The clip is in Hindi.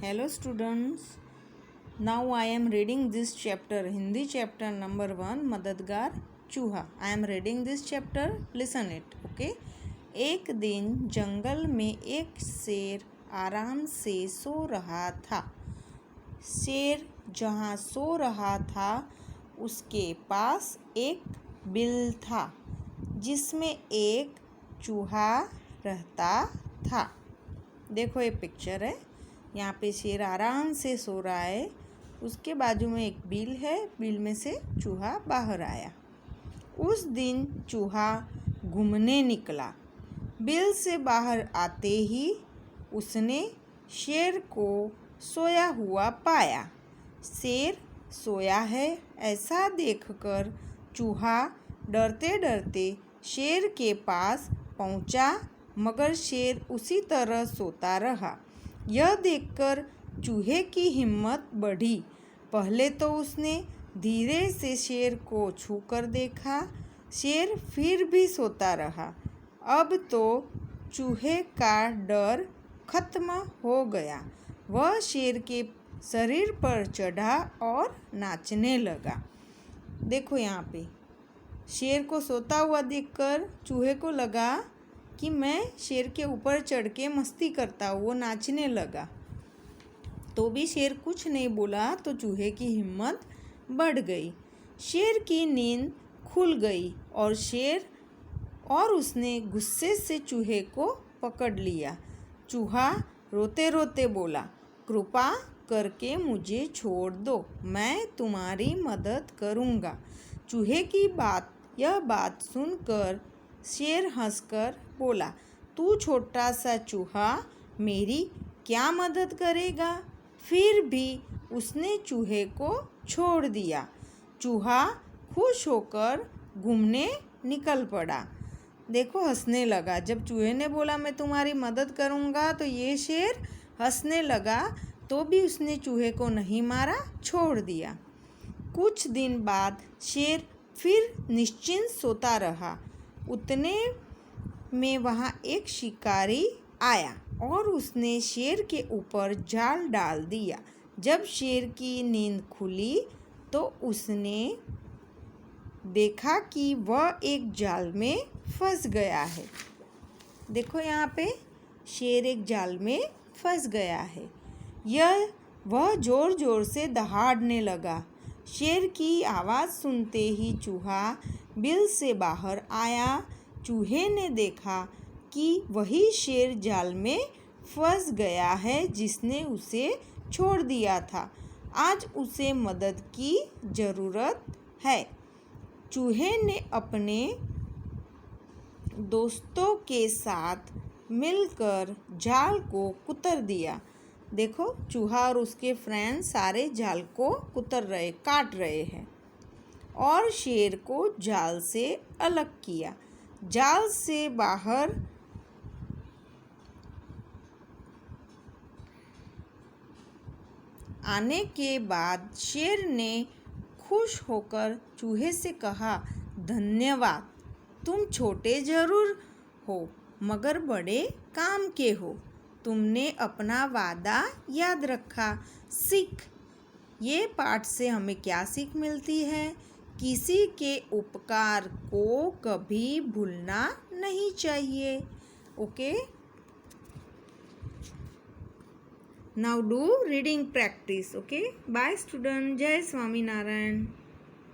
Hello students, now I am reading this chapter, Hindi chapter number 1, मददगार चूहा. I am reading this chapter, listen it, okay. एक दिन जंगल में एक शेर आराम से सो रहा था. शेर जहाँ सो रहा था उसके पास एक बिल था जिसमें एक चूहा रहता था. देखो ये पिक्चर है, यहाँ पे शेर आराम से सो रहा है, उसके बाजू में एक बिल है, बिल में से चूहा बाहर आया. उस दिन चूहा घूमने निकला. बिल से बाहर आते ही उसने शेर को सोया हुआ पाया. शेर सोया है ऐसा देखकर चूहा डरते डरते शेर के पास पहुंचा, मगर शेर उसी तरह सोता रहा. यह देखकर चूहे की हिम्मत बढ़ी. पहले तो उसने धीरे से शेर को छूकर देखा. शेर फिर भी सोता रहा. अब तो चूहे का डर खत्म हो गया. वह शेर के शरीर पर चढ़ा और नाचने लगा. देखो यहाँ पे शेर को सोता हुआ देखकर चूहे को लगा कि मैं शेर के ऊपर चढ़ के मस्ती करता हूँ. वो नाचने लगा तो भी शेर कुछ नहीं बोला, तो चूहे की हिम्मत बढ़ गई. शेर की नींद खुल गई और उसने गुस्से से चूहे को पकड़ लिया. चूहा रोते रोते बोला, कृपा करके मुझे छोड़ दो, मैं तुम्हारी मदद करूँगा. चूहे की यह बात सुनकर शेर हंसकर बोला, तू छोटा सा चूहा मेरी क्या मदद करेगा. फिर भी उसने चूहे को छोड़ दिया. चूहा खुश होकर घूमने निकल पड़ा. देखो हंसने लगा. जब चूहे ने बोला मैं तुम्हारी मदद करूँगा तो ये शेर हंसने लगा, तो भी उसने चूहे को नहीं मारा, छोड़ दिया. कुछ दिन बाद शेर फिर निश्चिंत सोता रहा. उतने में वहाँ एक शिकारी आया और उसने शेर के ऊपर जाल डाल दिया. जब शेर की नींद खुली तो उसने देखा कि वह एक जाल में फंस गया है. देखो यहाँ पे शेर एक जाल में फंस गया है. वह जोर जोर से दहाड़ने लगा. शेर की आवाज़ सुनते ही चूहा बिल से बाहर आया. चूहे ने देखा कि वही शेर जाल में फंस गया है जिसने उसे छोड़ दिया था. आज उसे मदद की ज़रूरत है. चूहे ने अपने दोस्तों के साथ मिलकर जाल को कुतर दिया. देखो चूहा और उसके फ्रेंड सारे जाल को काट रहे हैं और शेर को जाल से अलग किया. जाल से बाहर आने के बाद शेर ने खुश होकर चूहे से कहा, धन्यवाद, तुम छोटे जरूर हो मगर बड़े काम के हो. तुमने अपना वादा याद रखा. सीख. ये पाठ से हमें क्या सीख मिलती है? किसी के उपकार को कभी भूलना नहीं चाहिए. Okay, now do reading practice. Okay, bye student. जय स्वामी नारायण.